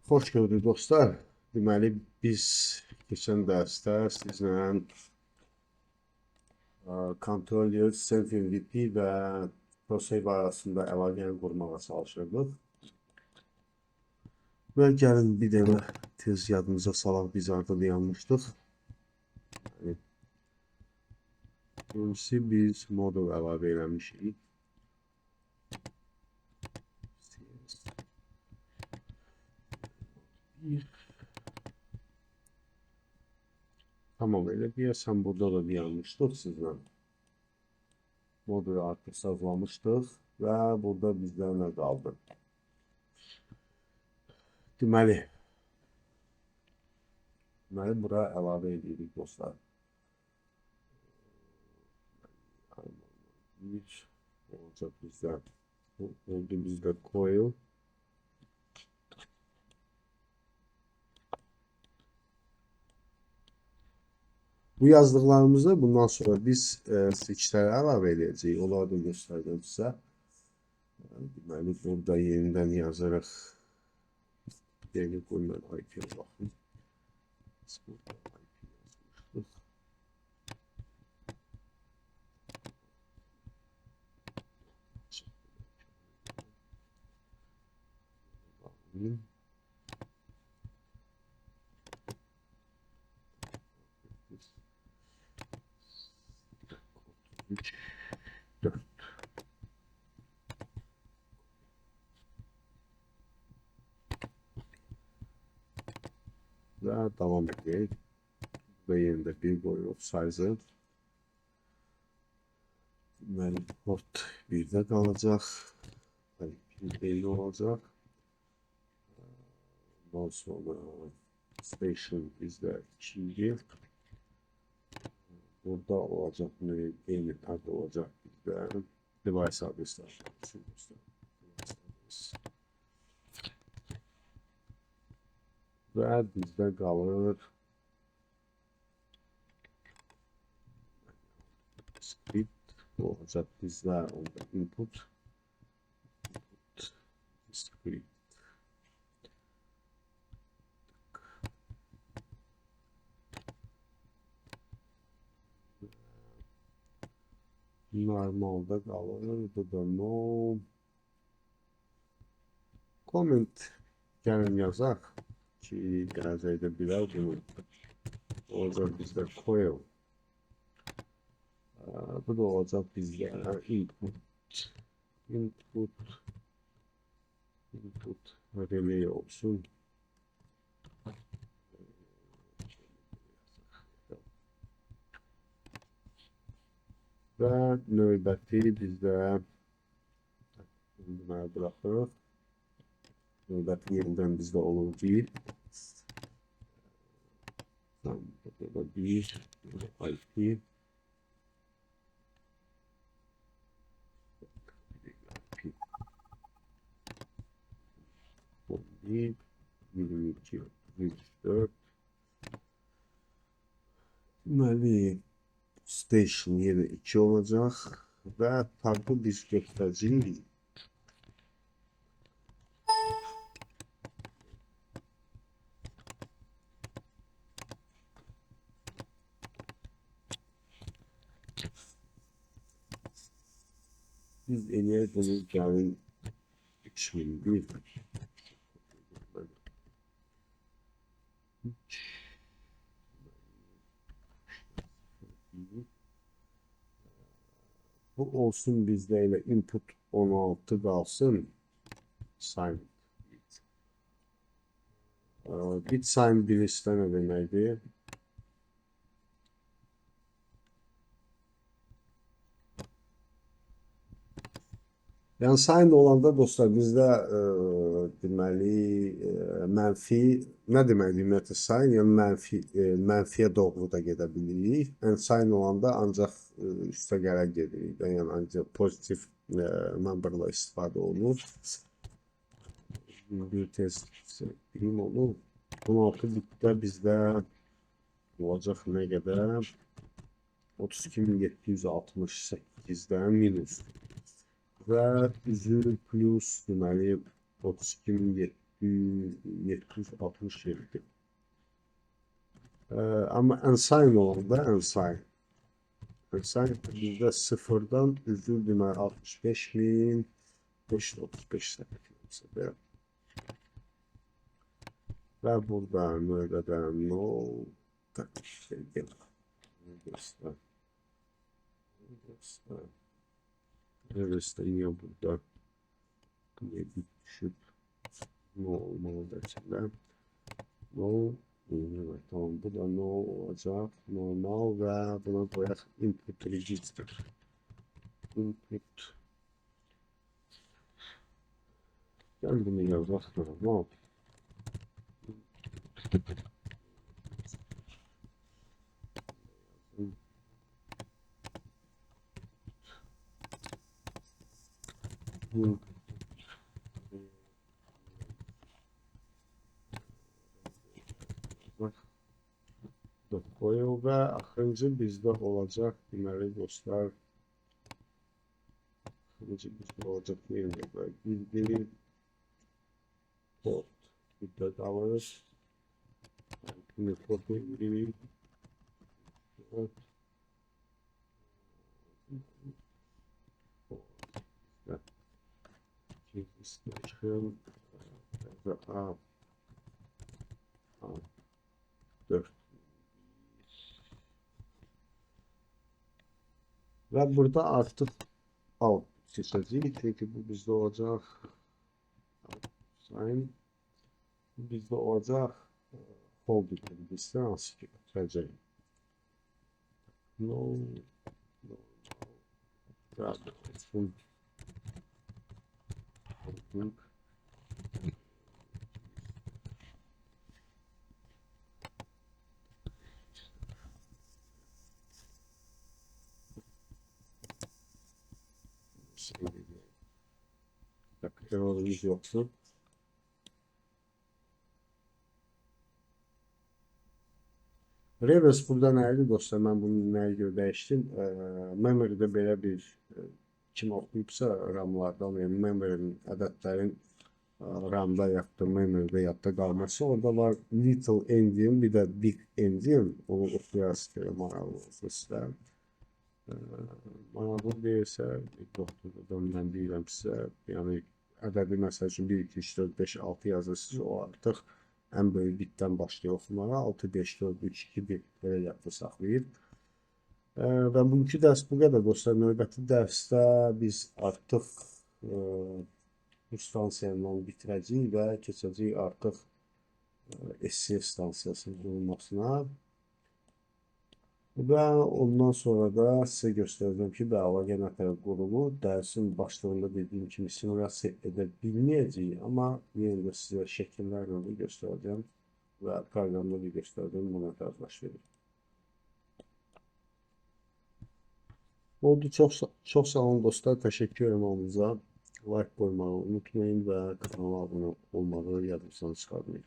Xoş gördük dostlar. Deməli biz keçən dərsdə sizlə Controller, Self-MVP və ProSave arasında əlaqəni qurmağa çalışırdıq. Və gəlin bir dəfə tez yadımıza salaq biz artıq dayanmışdıq. Birincisi biz modul əlavə eləmişik. Tamam, elə deyəsən burada da dayanmışdıq sizlə. Modulu artıq sağlamışdıq və burada bizdə nə qaldı? Deməli bura əlavə edirik dostlar. Bir olacaq bizdə. Oldu bizdə coil. Bu yazdıqlarımızda bundan sonra biz switchlərə əlavə edəcəyik. Onları da göstərdim sizə. Deməli burada yenidən yazarıq. Yeni qoyulan IP-yə baxın. Üç, dört. Ve devam edelim. Ve yerinde bir koyuyoruz size. Deməli port 1'də qalacaq. Bir belli olacaq. Ondan sonra station bizdə 2. Burada olacaq eyni adı olacaq bizdə device adresləri. Və bizdə qalır script olacaq bizdə onda input script. Normalda qalır, bu da no. Comment gəlin yazaq ki, gələcəkdə bilər bunu. Olacaq bizdə coil. Bu da olacaq bizdə input relay olsun. Və növbəti bizdə deməli buraxırıq. Növbəti yerindən bizdə olur 1. Burada 1 IP. Bu 1 22 34. Deməli station yeri 2 olacaq və farklı biz göstərəcəyik. Biz eləyək bunu gəlin 3001. Bu olsun bizdə elə input 16 qalsın. Sign. Bit sign birisi nə deməkdir? Yəni sign olanda dostlar bizdə deməli mənfi nə deməkdir ümumiyyətlə sign? Yəni mənfiyə doğru da gedə bilirik. Yəni sign olanda ancaq üstə gələ gedirik. Yəni ancaq pozitiv numberla istifadə olunur. Bir tez bileyim olur. 16 bitdə bizdə olacaq nə qədər? 32768-dən minus. Və üzü plus deməli 32.700 767. Ama Ensign olanda Ensign. Ensign bizdə sıfırdan düzdür deməli 65.535 səhifə. Və burada növbədə no şey gəlir. Göstər. Neresi yine burada düşüp no olmalı içinde. No evet, tamam bu da no olacak. Normal ve buna koyak input register. Input. Gel bunu yazak normal. Koyuyor ve axırıncı bizde olacak deməli dostlar. Axırıncı bizde olacak yerinde bildiği port müddet alırız. Bunu port bildiği port Station A 4 ve burada artık alt seçeceğiz çünkü bu bizde olacak sign bizde olacak holding bizde nasıl ki seçeceğim no holding error'ımız yoksa reverse burada neydi dostlar? Ben bunu neye göre değiştim? Memory'de böyle bir kim okuyubsa RAM-lardan, yani memory'nin ədədlərin RAM-da yaxud da memory'də yadda qalması. Orada var little endian, bir də big endian. Onu oxuyarız ki, maraqlı olsun sizə. Maraqlı deyilsə, doktordan mən deyirəm sizə, yəni ədədi məsəl üçün 1, 2, 3, 4, 5, 6 yazırsınız, o artıq ən böyük bitdən başlayır oxumağa. 6, 5, 4, 3, 2, 1 belə yadda saxlayır. Və bugünkü dərs bu qədər dostlar. Növbəti dərsdə biz artıq bu stansiyanı bitirəcəyik və keçəcəyik artıq SCF stansiyasının qurulmasına. Və ondan sonra da sizə göstərəcəm ki, əlaqə nətər qurulur. Dərsin başlarında dediyim kimi simulasiya edə bilməyəcəyik, amma yenə də sizə şəkillərlə də göstərəcəm və proqramda da göstərəcəm, bu nətər baş verir. Oldu, çox sağ olun dostlar, təşəkkür edirəm hamınıza. Like qoymağı unutmayın və kanala abunə olmağı yadınızdan çıxarmayın.